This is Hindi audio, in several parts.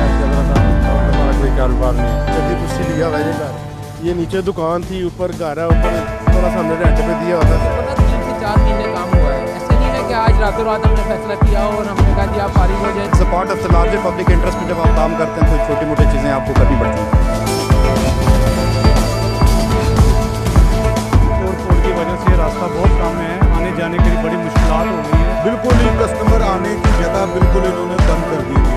इलाज चल रहा था और हमारा कोई कारोबार नहीं। जल्दी कुर्सी लिया हुआ है घर, ये नीचे दुकान थी, ऊपर घर है, ऊपर थोड़ा सा हमने रेंट पे दिया होता था। 3 से 4 महीने काम हुआ है, ऐसे नहीं है कि आज रातों रात हमने फैसला किया और हमने कहा जी आप फारिग हो जाए। It's a part of the larger public interest में जब आप काम करते हैं तो छोटी मोटी चीज़ें आपको करनी पड़ती हैं। तोड़ की वजह से रास्ता बहुत कम है, आने जाने के लिए बड़ी मुश्किलात हो गई है। बिल्कुल ही कस्टमर आने की जगह बिल्कुल इन्होंने बंद कर दी थी।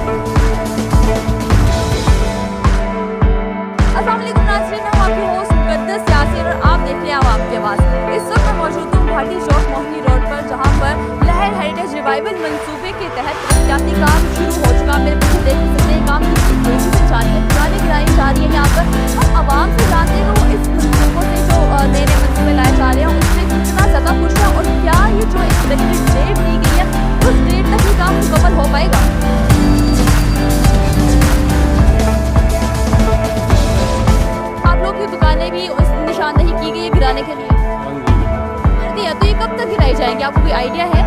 अस्सलाम वालेकुम नाज़रीन, हम आपके होस्ट मुक़द्दस यासिर और आप देख रहे हैं आवाम की आवाज़। इस वक्त मैं मौजूद हूँ भाटी चौक मोहनी रोड पर, जहाँ पर लहर हेरिटेज रिवाइवल मंसूबे के तहत तरक्याती काम शुरू हो चुका। मेरे पीछे देख सकते हैं काम कितनी तेजी से जारी है, पुरानी गिराई जा रही है। यहाँ पर हम आवाम से जानते हैं वो इस मंसूबों से जो नए नए मंसूबे लाए जा रहे हैं उससे कितना ज़्यादा खुश है और क्या ये जो एक्सपेक्टेड डेट दी गई है उस डेट तक ही काम मुकम्मल हो पाएगा। की दुकानें भी उस निशानदही की गई है गिराने के लिए है, तो ये कब तक गिराई जाएंगे, आपको कोई आइडिया है?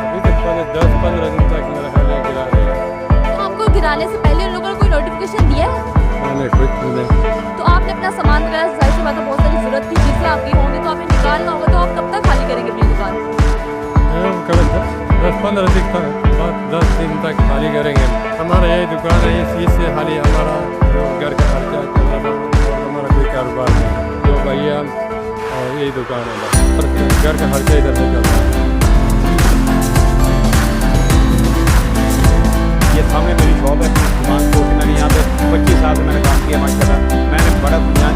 अभी तक 10-15 दिन तक मेरा ख्याल है गिरा रहे हैं। तो आपको गिराने से पहले उन लोगों ने कोई नोटिफिकेशन दिया है? मैंने कुछ नहीं। तो आपने अपना सामान वगैरह, जाहिर सी बात है बहुत सारी जरूरत की चीज़ें आपकी होंगी तो आपने निकालना होगा, तो आप कब तक खाली करेंगे अपनी दुकान? 10 दिन तक खाली करेंगे। हमारा यही दुकान है, इस चीज़ से खाली हमारा जो घर का खर्चा चल रहा था और हमारा कोई कारोबार नहीं। जो भैया और यही दुकान है बस, घर का खर्चा इधर से चल रहा है। ये सामने मेरी शॉप है दुकान को, मैंने यहाँ पे 25 साल से मैंने काम किया माशाल्लाह। मैंने बड़ा बुनियाद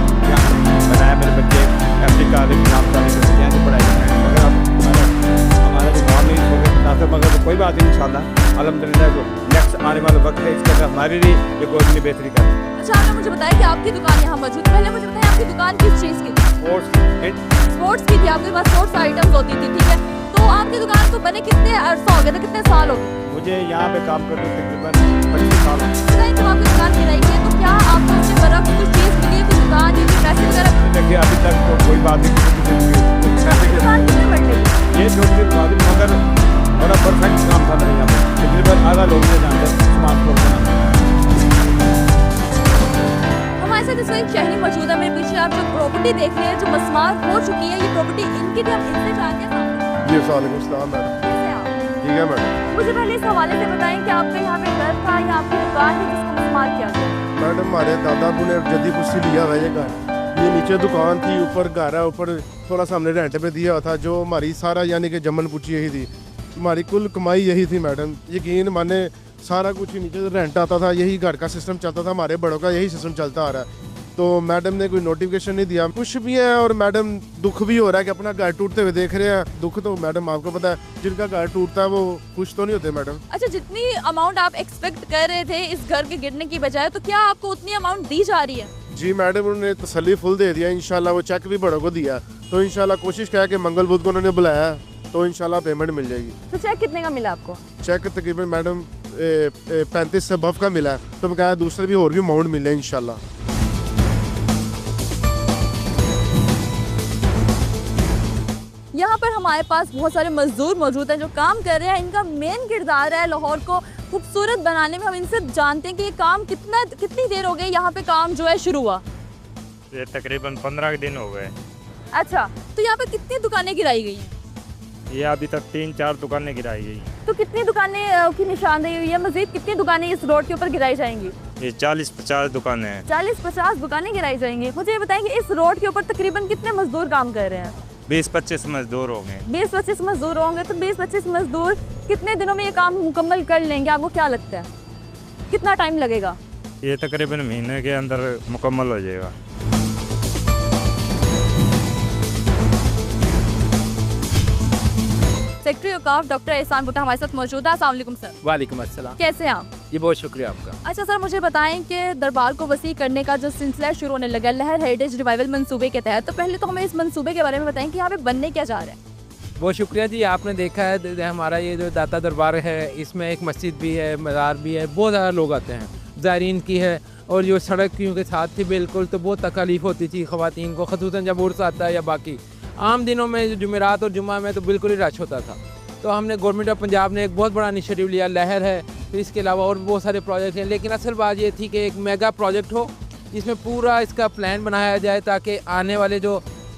बनाया, मेरे बच्चे अफ्रीका वाले नाम का यहाँ से पढ़ाई कर रहे हैं। मगर अब हमारा जो गाँव में मुनासिब मगर तो कोई बात नहीं, इंशाल्लाह अल्हम्दुलिल्लाह जो नेक्स्ट आने वाला वक्त है इसके अंदर हमारे लिए ये कोई अपनी बेहतरी कर। अच्छा, आपने मुझे बताया कि आपकी दुकान यहाँ मौजूद है। पहले मुझे बताया आपकी दुकान किस चीज़ की थी? स्पोर्ट्स की थी, आपके पास स्पोर्ट्स आइटम्स होती थी, ठीक है। तो आपकी दुकान को बने कितने अर्सा हो गया था, कितने साल हो गए? मुझे यहाँ पे काम करते तकरीबन 25 साल हो गए। जब आपकी दुकान गिराई है तो क्या आपको उससे बरक्स कुछ चीज़ मिली है, कुछ दुकान या पैसे वगैरह? देखिए अभी तक तो कोई बात नहीं, दुकान कितने बढ़ गई? ये छोटी बात मगर बड़ा परफेक्ट काम था मेरे यहाँ पे। तकरीबन आधा लोग ने जानते स्मार्ट फोन बनाना। हमारे साथ इस वक्त शहरी मौजूद है, मेरे पीछे आप जो प्रॉपर्टी देख रहे हैं जो मस्मार हो चुकी है, ये प्रॉपर्टी इनकी भी हम इनसे जानते हैं। जी वालेकुम सलाम मैडम। कैसे आप? ठीक है मैडम। मुझे पहले इस हवाले से बताएं कि आपका यहाँ पे घर था या आपकी दुकान है जिसको मस्मार किया गया? मैडम हमारे दादा अबू ने जल्दी कुर्सी लिया हुआ है ये घर, ये नीचे दुकान थी, ऊपर घर है, ऊपर थोड़ा सा हमने रेंट पे दिया हुआ था। जो हमारी सारा यानी कि जमन पूछी यही थी, हमारी कुल कमाई यही थी मैडम। यकीन माने सारा कुछ ही नीचे रेंट आता था, यही घर का सिस्टम चलता था, हमारे बड़ों का यही सिस्टम चलता आ रहा है। तो मैडम ने कोई नोटिफिकेशन नहीं दिया, खुश भी है और मैडम दुख भी हो रहा है कि अपना घर टूटते हुए देख रहे हैं। दुख तो मैडम आपको पता है, जिनका घर टूटता है वो खुश तो नहीं होते मैडम। अच्छा, जितनी अमाउंट आप एक्सपेक्ट कर रहे थे इस घर के गिरने की बजाय, तो क्या आपको उतनी अमाउंट दी जा रही है? जी मैडम, उन्होंने तसल्ली फुल दे दिया इंशाल्लाह। वो चेक भी बड़ों को दिया, तो इंशाल्लाह कोशिश किया कि मंगल बुध को उन्होंने बुलाया तो इंशाल्लाह पेमेंट मिल जाएगी। तो चेक कितने का मिला आपको? चेक तकरीबन मैडम 35 से बफ का मिला है, तो मैं कहा दूसरे भी और भी अमाउंट मिले इंशाल्लाह। यहाँ पर हमारे पास बहुत सारे मजदूर मौजूद हैं जो काम कर रहे हैं। इनका मेन किरदार है लाहौर को खूबसूरत बनाने में। हम इनसे जानते हैं कि ये काम कितनी देर हो गई यहाँ पे काम जो है शुरू हुआ? ये तकरीबन 15 दिन हो गए। अच्छा, तो यहाँ पे कितनी दुकानें गिराई गई हैं? ये अभी तक 3-4 दुकानें गिराई गई। तो कितनी दुकानें की निशानदेही हुई है? मजीद कितनी दुकानें इस रोड के ऊपर गिराई जाएंगी? ये 40-50 दुकानें हैं। 40-50 दुकानें गिराई जाएंगी। मुझे ये बताएंगे इस रोड के ऊपर तकरीबन कितने मजदूर काम कर रहे हैं? 20-25 मजदूर होंगे। 20-25 मजदूर होंगे। तो 20-25 मजदूर कितने दिनों में ये काम मुकम्मल कर लेंगे, आपको क्या लगता है? कितना टाइम लगेगा? ये तकरीबन महीने के अंदर मुकम्मल हो जाएगा। सेक्रेटरी औकाफ डॉक्टर एहसान भुट्टा हमारे साथ मौजूद है। अस्सलाम वालेकुम सर। वालेकुम अस्सलाम। कैसे हैं आप? जी बहुत शुक्रिया आपका। अच्छा सर, मुझे बताएं कि दरबार को वसी करने का जो सिलसिला शुरू होने लगा लहर हेरिटेज रिवाइवल मंसूबे के तहत, तो पहले तो हमें इस मंसूबे के बारे में बताएं कि यहाँ पे बनने क्या जा रहा है? बहुत शुक्रिया जी। आपने देखा है हमारा ये जो दाता दरबार है, इसमें एक मस्जिद भी है, मज़ार भी है, बहुत ज़्यादा लोग आते हैं, ज़ायरीन की है। और जो सड़क के साथ थी बिल्कुल, तो बहुत तकलीफ़ होती थी ख़वातीन को, ख़ुसूसन जब उर्स आता है या बाकी आम दिनों में जुमेरात और जुम्मा में तो बिल्कुल ही रश होता था। तो हमने गवर्नमेंट ऑफ पंजाब ने एक बहुत बड़ा इनिशिएटिव लिया, लहर है, तो इसके अलावा और भी बहुत सारे प्रोजेक्ट हैं, लेकिन असल बात ये थी कि एक मेगा प्रोजेक्ट हो जिसमें पूरा इसका प्लान बनाया जाए ताकि आने वाले जो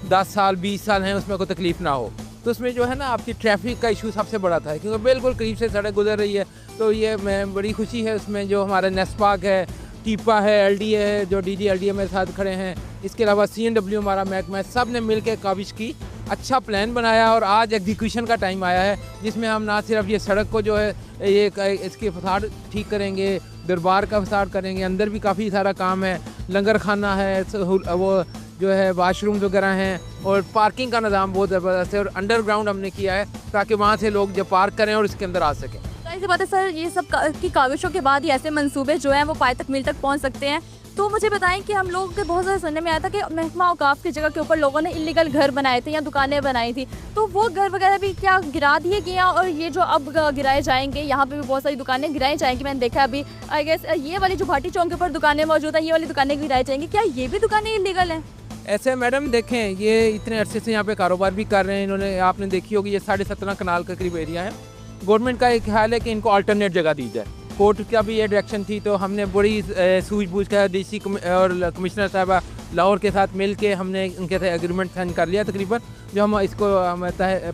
10 साल 20 साल हैं उसमें कोई तकलीफ़ ना हो। तो उसमें जो है ना आपकी ट्रैफिक का इशू सबसे बड़ा था, क्योंकि बिल्कुल करीब से सड़क गुजर रही है। तो ये मैं बड़ी खुशी है उसमें जो हमारा नेस्पाक है, टीपा है, LDA है, जो DG LDA मेरे साथ खड़े हैं, इसके अलावा CNW हमारा महकमा है, सब ने मिल के काविश की, अच्छा प्लान बनाया और आज एग्जीक्यूशन का टाइम आया है जिसमें हम ना सिर्फ ये सड़क को जो है ये इसके फसाड ठीक करेंगे, दरबार का फसाड करेंगे, अंदर भी काफ़ी सारा काम है, लंगर खाना है, वो जो है वाशरूम वगैरह हैं और पार्किंग का निज़ाम बहुत ज़बरदस्त है और अंडरग्राउंड हमने किया है ताकि वहाँ से लोग जब पार्क करें और इसके अंदर आ सकें। ऐसी बात है सर, ये सब की काविशों के बाद ही ऐसे मंसूबे जो हैं वो पाए तक मील तक पहुँच सकते हैं। तो मुझे बताएं कि हम लोग के बहुत ज़्यादा सुनने में आया था कि महकमा औकाफ की जगह के ऊपर लोगों ने इलीगल घर बनाए थे या दुकानें बनाई थी, तो वो घर वगैरह भी क्या गिरा दिए गए हैं और ये जो अब गिराए जाएंगे, यहाँ पे भी बहुत सारी दुकानें गिराई जाएंगी। मैंने देखा अभी आई गेस ये वाली जो भाटी चौक के ऊपर दुकानें मौजूद हैं, ये वाली दुकानें गिराई जाएंगी, क्या ये भी दुकानें इलीगल हैं? ऐसे मैडम देखें, ये इतने अरसे से यहाँ पे कारोबार भी कर रहे हैं इन्होंने, आपने देखी होगी ये 17.5 कनाल के करीब एरिया है। गवर्नमेंट का एक ख्याल है कि इनको अल्टरनेट जगह दी जाए, कोर्ट का भी ये डायरेक्शन थी, तो हमने बड़ी सूझबूझ कर DC और कमिश्नर साहबा लाहौर के साथ मिल के हमने उनके साथ एग्रीमेंट साइन कर लिया तकरीबन, जो हम इसको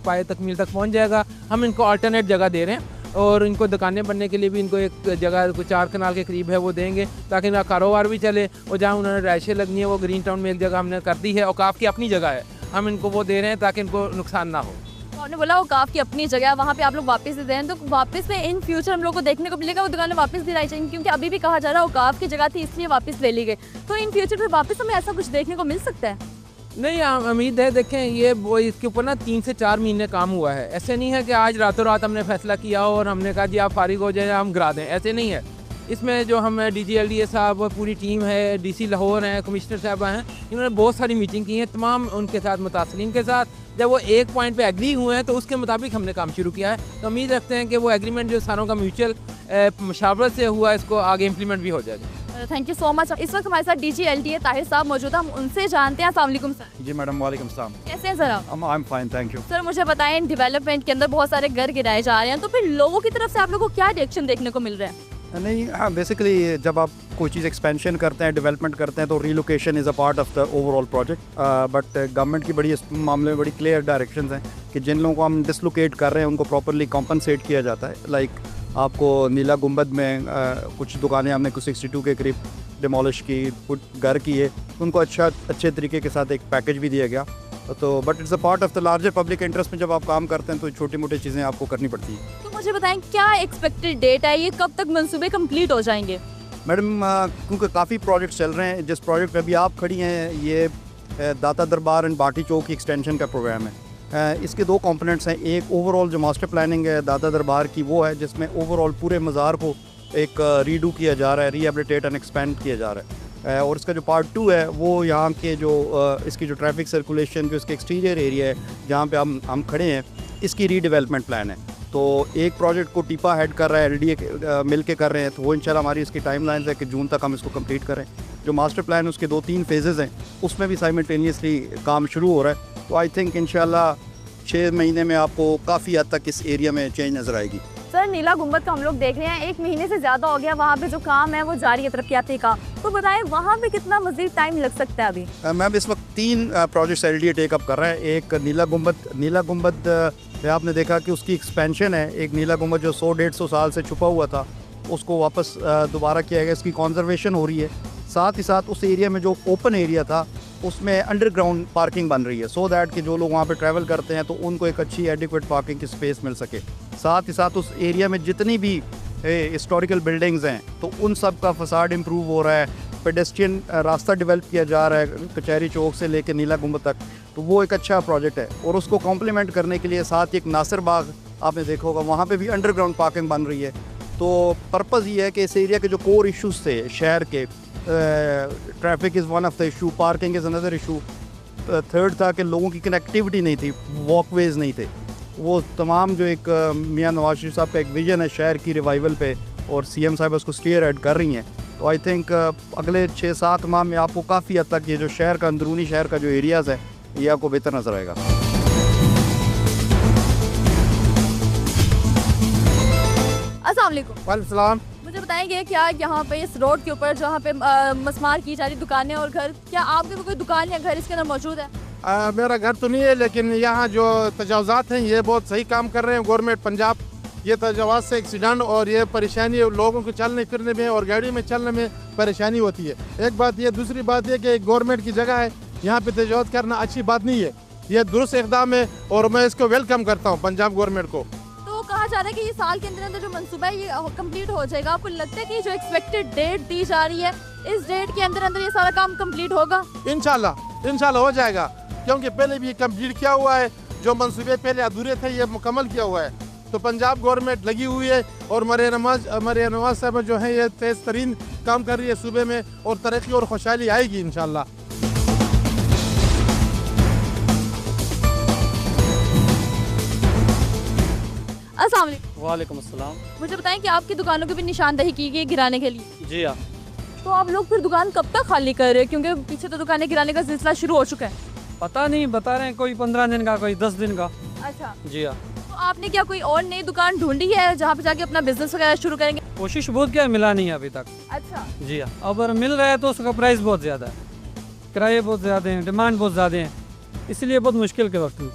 पाए तकमील तक पहुँच जाएगा। हम इनको अल्टरनेट जगह दे रहे हैं और इनको दुकानें बनने के लिए भी इनको एक जगह 4 कनाल के करीब है वो देंगे ताकि इनका कारोबार भी चले, और जहाँ उन्होंने रहायशें लगनी है वो ग्रीन टाउन में एक जगह हमने कर दी है, औकाफ की अपनी जगह है, हम इनको वो दे रहे हैं ताकि इनको नुकसान ना हो। आपने बोला औकाफ की अपनी जगह, वहाँ पे आप लोग वापस दे दें, तो वापस में इन फ्यूचर हम लोग को देखने को मिलेगा वो दुकानें वापस दिलाई जाएंगी, क्योंकि अभी भी कहा जा रहा है औकाफ की जगह थी इसलिए वापस ले ली गई, तो इन फ्यूचर में वापस हमें ऐसा कुछ देखने को मिल सकता है? नहीं, उम्मीद है। देखें ये वो इसके ऊपर ना 3 से 4 महीने काम हुआ है, ऐसे नहीं है कि आज रातों रात हमने फैसला किया और हमने कहा जी आप फारिग हो जाए हम गिरा दें, ऐसे नहीं है। इसमें जो हम DG LDA साहब, पूरी टीम है, DC लाहौर हैं, कमिश्नर साहब हैं, इन्होंने बहुत सारी मीटिंग की है तमाम उनके साथ मुतासरीन के साथ। जब वो एक पॉइंट पे एग्री हुए हैं तो उसके मुताबिक हमने काम शुरू किया है, तो उम्मीद रखते हैं कि वो एग्रीमेंट जो सारों का म्यूचुअल मशावरत से हुआ इसको आगे इम्प्लीमेंट भी हो जाएगा। Thank you so much. इस वक्त हमारे साथ DG LDA ताहिर साहब मौजूद हैं, हम उनसे जानते हैं। अस्सलाम वालेकुम सर। जी मैडम, वालेकुम सलाम। कैसे हैं सर आप? I am fine, thank you. Sir मुझे बताएं, डेवलपमेंट के अंदर बहुत सारे घर गिराए जा रहे हैं, तो फिर लोगों की तरफ से आप लोगों को क्या रिएक्शन देखने को मिल रहा है? नहीं, हाँ, बेसिकली जब आप कोई चीज़ एक्सपेंशन करते हैं, डेवलपमेंट करते हैं, तो relocation is a part of the overall project. But government की बड़ी इस मामले में बड़ी क्लियर डायरेक्शंस हैं कि जिन लोगों को हम डिसलोकेट कर रहे हैं उनको प्रॉपरली कॉम्पनसेट किया जाता है। लाइक आपको नीला गुंबद में कुछ दुकानें हमने कुछ 62 के करीब डिमोलिश की, कुछ घर किए, उनको अच्छे तरीके के साथ एक पैकेज भी दिया गया। तो but it's a part of the larger public interest में जब आप काम करते हैं तो छोटी मोटी चीज़ें आपको करनी पड़ती हैं। तो मुझे बताएं क्या एक्सपेक्टेड डेट है, ये कब तक मंसूबे कंप्लीट हो जाएंगे? मैडम, क्योंकि काफ़ी प्रोजेक्ट चल रहे हैं, जिस प्रोजेक्ट पे अभी आप खड़ी हैं ये दाता दरबार एंड भाटी चौक की एक्सटेंशन का प्रोग्राम है। इसके 2 कंपोनेंट्स हैं। एक ओवरऑल जो मास्टर प्लानिंग है दाता दरबार की, वो है जिसमें ओवरऑल पूरे मज़ार को एक रीडू किया जा रहा है, रिहेबिलिटेट एंड एक्सपेंड किया जा रहा है। और इसका जो पार्ट 2 है वो यहाँ के जो इसकी जो ट्रैफिक सर्कुलेशन जो इसके एक्सटीरियर एरिया है जहाँ पे हम खड़े हैं, इसकी रीडेवलपमेंट प्लान है। तो एक प्रोजेक्ट को टीपा हेड कर रहा है, LDA मिल के कर रहे हैं, तो वो इंशाल्लाह हमारी इसकी टाइमलाइंस है कि जून तक हम इसको कंप्लीट करें। जो मास्टर प्लान उसके 2-3 फेजेज़ हैं, उसमें भी साइमल्टेनियसली काम शुरू हो रहा है। तो आई थिंक इंशाल्लाह 6 महीने में आपको काफ़ी हद तक इस एरिया में चेंज नज़र आएगी। सर नीला गुंबद का हम लोग देख रहे हैं, 1 महीने से ज़्यादा हो गया वहाँ पे जो काम है वो जारी है, तरक्याती काम। तो बताएं वहाँ पे कितना मज़ीद टाइम लग सकता है अभी? मैम, इस वक्त 3 प्रोजेक्ट्स LDA टेकअप कर रहा है। एक नीला गुंबद में आपने देखा कि उसकी एक्सपेंशन है। एक नीला गुंबद जो 100-150 साल से छुपा हुआ था उसको वापस दोबारा किया गया, इसकी कंजर्वेशन हो रही है। साथ ही साथ उस एरिया में जो ओपन एरिया था उसमें अंडरग्राउंड पार्किंग बन रही है, सो दैट कि जो लोग वहाँ पे ट्रैवल करते हैं तो उनको एक अच्छी एडिक्वेट पार्किंग की स्पेस मिल सके। साथ ही साथ उस एरिया में जितनी भी हिस्टोरिकल बिल्डिंग्स हैं तो उन सब का फसाड इम्प्रूव हो रहा है। पेडेस्ट्रियन रास्ता डेवलप किया जा रहा है कचहरी चौक से लेकर नीला गुंबद तक, तो वो एक अच्छा प्रोजेक्ट है। और उसको कॉम्प्लीमेंट करने के लिए साथ ही एक नासिर बाग आपने देखा होगा, वहाँ पे भी अंडरग्राउंड पार्किंग बन रही है। तो पर्पज़ ये है कि इस एरिया के जो कोर इशूज़ थे शहर के, traffic is one of the issue, parking is another issue, third था कि लोगों की कनेक्टिविटी नहीं थी, वॉकवेज नहीं थे। वो तमाम जो एक मियाँ नवाज शरीफ साहब का एक विजन है शहर की रिवाइवल पे, और CM साहब उसको स्टीयर हेड कर रही हैं। तो आई थिंक अगले 6-7 माह में आपको काफ़ी हद तक ये जो शहर का अंदरूनी शहर का जो एरियाज़ है ये आपको बेहतर नज़र आएगा। अस्सलाम वालेकुम। वालेकुम। मुझे बताएंगे क्या यहाँ पे इस रोड के ऊपर जहाँ पे मस्मार की जा रही दुकानें और घर, क्या आपके भी कोई दुकान या घर इसके अंदर मौजूद है? मेरा घर तो नहीं है, लेकिन यहाँ जो तजावज़ात हैं ये बहुत सही काम कर रहे हैं गवर्नमेंट पंजाब। ये तजावज़ से एक्सीडेंट और ये परेशानी लोगों को चलने फिरने में और गाड़ी में चलने में परेशानी होती है। एक बात ये, दूसरी बात ये कि गवर्नमेंट की जगह है, यहाँ पे तजावज़ करना अच्छी बात नहीं है। ये दुरुस्त इक़दाम है और मैं इसको वेलकम करता हूँ पंजाब गवर्नमेंट को। तो कहा जा रहा है कि ये साल के अंदर अंदर जो मंसूबा है ये कंप्लीट हो जाएगा। आपको लगता है कि जो एक्सपेक्टेड डेट दी जा रही है इस डेट के अंदर अंदर ये सारा काम कंप्लीट होगा? इंशाल्लाह हो जाएगा, क्योंकि पहले भी कंप्लीट किया हुआ है। जो मंसूबे पहले अधूरे थे ये मुकम्मल किया हुआ है। तो पंजाब गवर्नमेंट लगी हुई है और मरियम नवाज साहब जो है ये तेज़ तरीन काम कर रही है सूबे में, और तरक्की और खुशहाली आएगी इंशाल्लाह। अस्सलाम वालेकुम। वालेकुम अस्सलाम। मुझे बताएं कि आपकी दुकानों की भी निशानदही की गई गिराने के लिए? जी हाँ। तो आप लोग फिर दुकान कब तक खाली कर रहे हैं, क्योंकि पीछे तो दुकानें गिराने का सिलसिला शुरू हो चुका है? पता नहीं, बता रहे हैं कोई 15 दिन का, कोई 10 दिन का। अच्छा, जी हाँ। तो आपने क्या कोई और नई दुकान ढूंढी है जहाँ पे जाके अपना बिजनेस वगैरह शुरू करेंगे? कोशिश बहुत किया, मिला नहीं है अभी तक। अच्छा, जी हाँ। अगर मिल रहा है तो उसका प्राइस बहुत ज़्यादा है, किराए बहुत ज़्यादा हैं, डिमांड बहुत ज़्यादा है, इसलिए बहुत मुश्किल के वक्त में।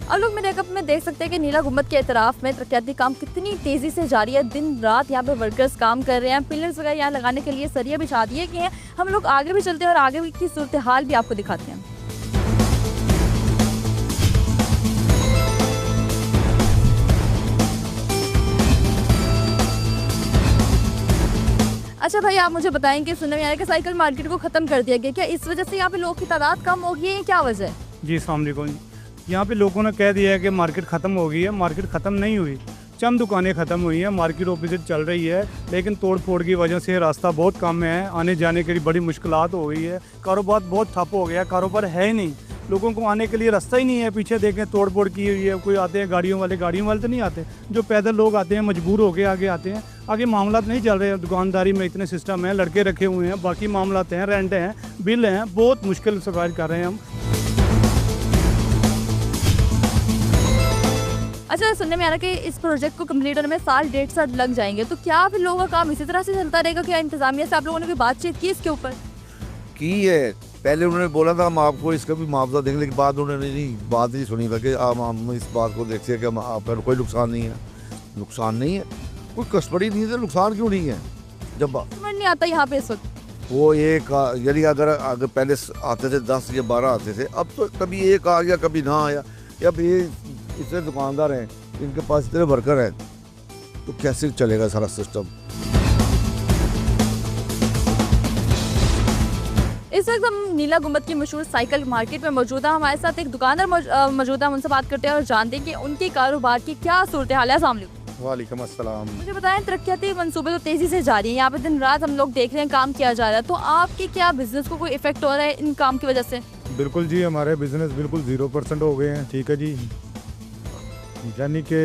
अब लोग मेरे कप में देख सकते हैं कि नीला गुम्बद के एतराफ़ में तरक्याती काम कितनी तेज़ी से जारी है। दिन रात यहाँ पे वर्कर्स काम कर रहे हैं। पिलर्स वगैरह यहाँ लगाने के लिए सरिया बिछा दिए गए हैं। हम लोग आगे भी चलते हैं और आगे की सूरत हाल भी आपको दिखाते हैं। अच्छा भाई, आप मुझे बताएं कि सुनने में आया कि साइकिल मार्केट को ख़त्म कर दिया गया, क्या इस वजह से यहाँ पे लोगों की तादाद कम हो गई है, क्या वजह है? जी अस्सलाम वालेकुम। यहाँ पे लोगों ने कह दिया है कि मार्केट ख़त्म हो गई है। मार्केट ख़त्म नहीं हुई, चंद दुकानें ख़त्म हुई हैं, मार्केट ऑपोजिट चल रही है, लेकिन तोड़ फोड़ की वजह से रास्ता बहुत कम है, आने जाने के लिए बड़ी मुश्किलात हो गई है, कारोबार बहुत ठप हो गया, कारोबार है ही नहीं, लोगों को आने के लिए रास्ता ही नहीं है। पीछे देखें तोड़ फोड़ की हुई है, कोई आते हैं गाड़ियों वाले तो नहीं आते, जो पैदल लोग आते हैं मजबूर होकर आगे आते हैं। आगे मामला नहीं चल रहे हैं, दुकानदारी में इतने सिस्टम हैं, लड़के रखे हुए हैं, बाकी मामला हैं, रेंट हैं, बिल हैं, बहुत मुश्किल सर्वाइव कर रहे हैं हम। अच्छा, सुनने में आ रहा है कि इस प्रोजेक्ट को कंप्लीट होने में साल 1.5 साल लग जाएंगे, तो क्या फिर लोगों का काम इसी तरह से चलता रहेगा? क्या इंतजामिया से आप लोगों ने कोई बातचीत की इसके ऊपर? की है, पहले उन्होंने बोला था हम आपको इसका भी मुआवजा देंगे, लेकिन बाद उन्होंने बात नहीं सुनी कि हम इस बात को देखते हैं कि आपका कोई नुकसान नहीं है। नुकसान नहीं है, कोई कस्टमर ही नहीं है, नुकसान क्यों नहीं है? जब समझ नहीं आता यहाँ पे इस वक्त। वो एक यानी अगर पहले आते थे 10 या 12 आते थे, अब तो कभी एक आ गया कभी ना आया। अब ये इतने दुकानदार हैं, इनके पास इतने वर्कर हैं, तो कैसे चलेगा सारा सिस्टम? इस वक्त हम नीला गुम्बद की मशहूर साइकिल मार्केट में मौजूद है। हमारे साथ एक दुकानदार मौजूद है, हम उनसे बात करते हैं और जानते हैं कि उनके कारोबार की क्या सूरत हाल है। अस्सलाम वालेकुम। वालेकुम अस्सलाम। मुझे बताएं, तरक्याती मंसूबे तो तेज़ी से जारी हैं, यहाँ पे दिन रात हम लोग देख रहे हैं काम किया जा रहा है, तो आपके क्या बिजनेस को कोई इफेक्ट हो रहा है इन काम की वजह से? बिल्कुल जी, हमारे बिजनेस बिल्कुल 0% हो गए हैं। ठीक है जी, यानी कि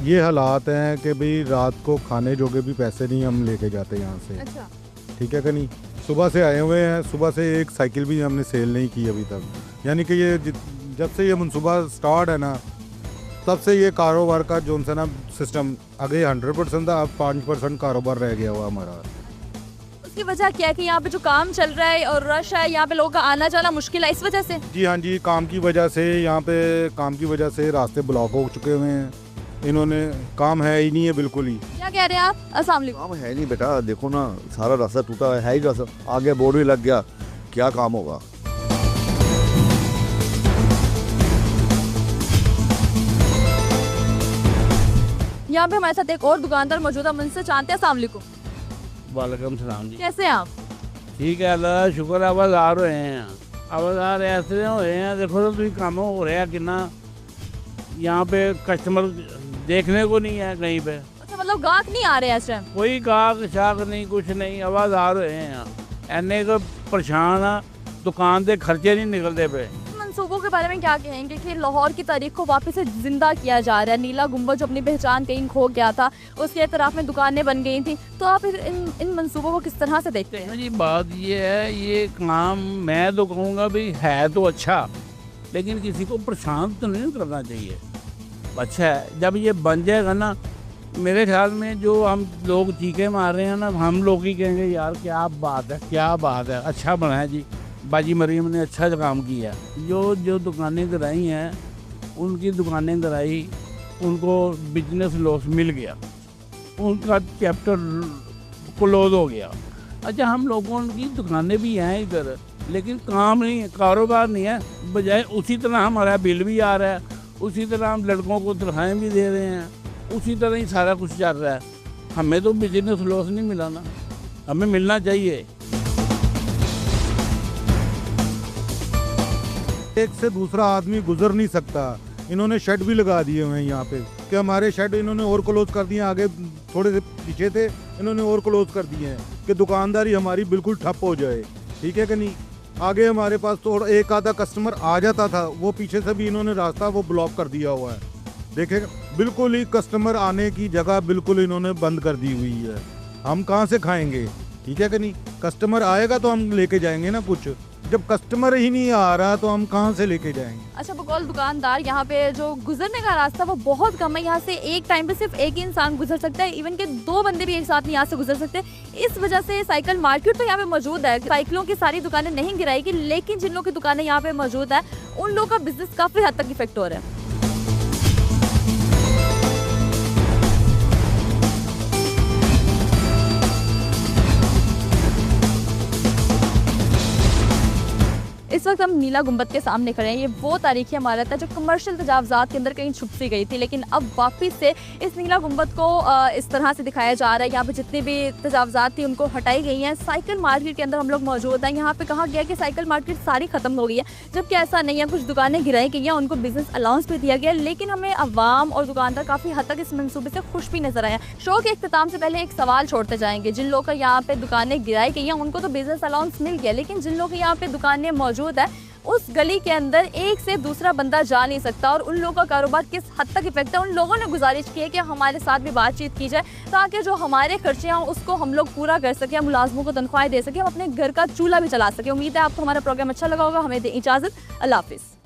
ये हालात हैं कि भाई रात को खाने जोगे भी पैसे नहीं हम लेके जाते यहाँ से। अच्छा, ठीक है कि नहीं? सुबह से आए हुए हैं, सुबह से एक साइकिल भी हमने सेल नहीं की अभी तक। यानी कि ये जब से ये मनसूबा स्टार्ट है ना, तब से ये कारोबार का जो सा ना सिस्टम आगे 100% था, अब 5% कारोबार रह गया हुआ हमारा। उसकी वजह क्या है कि यहाँ पे जो काम चल रहा है और रश है, यहाँ पे लोगों का आना जाना मुश्किल है, इस वजह से? जी हाँ जी, काम की वजह से यहाँ पे काम की वजह से रास्ते ब्लॉक हो चुके हुए हैं। इन्होंने काम है ही नहीं है बिल्कुल ही। क्या कह रहे हैं आप? अस्सलाम वालेकुम। काम है नहीं बेटा, देखो ना सारा रास्ता टूटा है ही रास्ता, आगे बोर्ड भी लग गया, क्या काम होगा? यहाँ पे हमारे साथ एक और दुकानदार मौजूद है, उनसे जानते हैं। अस्सलाम वालेकुम। वालेकुम सलाम जी। कैसे हैं आप? ठीक है, अल्लाह का शुक्र है। आवाज़ार होए हैं, आवाज़ार ऐसे होए हैं, देखो तो तुम काम हो रहा है कितना, यहाँ पे कस्टमर देखने को नहीं है कहीं पे। अच्छा, मतलब गाहक नहीं आ रहे हैं इस टाइम? कोई गाहक शाक नहीं, कुछ नहीं, आवाज़ार होए हैं, एने को परेशान आ, दुकान के खर्चे नहीं निकलते पे। मंसूबों के बारे में क्या कहेंगे कि लाहौर की तारीख को वापस से जिंदा किया जा रहा है? नीला गुम्बद जो अपनी पहचान कहीं खो गया था, उसके तरफ में दुकानें बन गई थी, तो आप इन मंसूबों को किस तरह से देखते हैं? जी बात ये है, ये काम मैं तो कहूँगा भाई है तो अच्छा, लेकिन किसी को परेशान तो नहीं करना चाहिए। अच्छा है। जब ये बन जाएगा ना, मेरे ख्याल में जो हम लोग चीखे मार रहे हैं ना, हम लोग ही कहेंगे यार क्या बात है, क्या बात है, अच्छा बना है जी, बाजी मरियम ने अच्छा काम किया। जो दुकानें कराई हैं, उनकी दुकानें कराई, उनको बिजनेस लॉस मिल गया, उनका चैप्टर क्लोज हो गया। अच्छा, हम लोगों की दुकानें भी हैं इधर, लेकिन काम नहीं है, कारोबार नहीं है। बजाय उसी तरह हमारा बिल भी आ रहा है, उसी तरह हम लड़कों को तनख्वाहें भी दे रहे हैं, उसी तरह ही सारा कुछ चल रहा है। हमें तो बिजनेस लॉस नहीं मिला ना, हमें मिलना चाहिए। एक से दूसरा आदमी गुजर नहीं सकता। इन्होंने शेड भी लगा दिए हुए हैं यहाँ पे कि हमारे शेड इन्होंने और क्लोज कर दिए, आगे थोड़े से पीछे थे, इन्होंने और क्लोज कर दिए हैं कि दुकानदारी हमारी बिल्कुल ठप हो जाए। ठीक है कि नहीं? आगे हमारे पास तो एक आधा कस्टमर आ जाता था, वो पीछे से भी इन्होंने रास्ता वो ब्लॉक कर दिया हुआ है। देखें, बिल्कुल ही कस्टमर आने की जगह बिल्कुल इन्होंने बंद कर दी हुई है। हम कहाँ से खाएंगे? ठीक है कि नहीं? कस्टमर आएगा तो हम लेके जाएंगे ना कुछ, जब कस्टमर ही नहीं आ रहा तो हम कहाँ से लेके जाएंगे? अच्छा, बकौल दुकानदार यहाँ पे जो गुजरने का रास्ता वो बहुत कम है। यहाँ से एक टाइम पे सिर्फ एक ही इंसान गुजर सकता है, इवन के 2 बंदे भी एक साथ नहीं यहाँ से गुजर सकते। इस वजह से साइकिल मार्केट तो यहाँ पे मौजूद है, साइकिलों की सारी दुकानें नहीं गिराएगी, लेकिन जिन लोगों की दुकानें यहाँ पे मौजूद है उन लोगों का बिजनेस काफी हद तक इफेक्ट हो रहा है। इस वक्त हम नीला गुंबद के सामने खड़े हैं। ये वो तारीखी इमारत है जो कमर्शियल तजावजात के अंदर कहीं छुप सी गई थी, लेकिन अब वापस से इस नीला गुंबद को इस तरह से दिखाया जा रहा है। यहाँ पे जितनी भी तजावजात थी उनको हटाई गई हैं। साइकिल मार्केट के अंदर हम लोग मौजूद हैं। यहाँ पे कहा गया कि साइकिल मार्केट सारी खत्म हो गई है, जबकि ऐसा नहीं है। कुछ दुकानें गिराई गई हैं, उनको बिजनेस अलाउंस भी दिया गया, लेकिन हमें अवाम और दुकानदार काफ़ी हद तक इस मनसूबे से खुश भी नजर आए। शो के इख्तिताम से पहले एक सवाल छोड़ते जाएंगे। जिन लोगों का यहाँ पे दुकानें गिराई गई हैं उनको तो बिजनेस अलाउंस मिल गया, लेकिन जिन लोगों की यहाँ पे दुकानें मौजूद है उस गली के अंदर एक से दूसरा बंदा जा नहीं सकता, और उन लोगों का कारोबार किस हद तक इफेक्ट है। उन लोगों ने गुजारिश की है कि हमारे साथ भी बातचीत की जाए ताकि जो हमारे खर्चे हैं उसको हम लोग पूरा कर सकें, मुलाजमों को तनख्वाहें दे सकें, हम अपने घर का चूल्हा भी चला सकें। उम्मीद है आपको हमारा प्रोग्राम अच्छा लगा होगा। हमें दें इजाज़त। अल्लाह हाफिज़।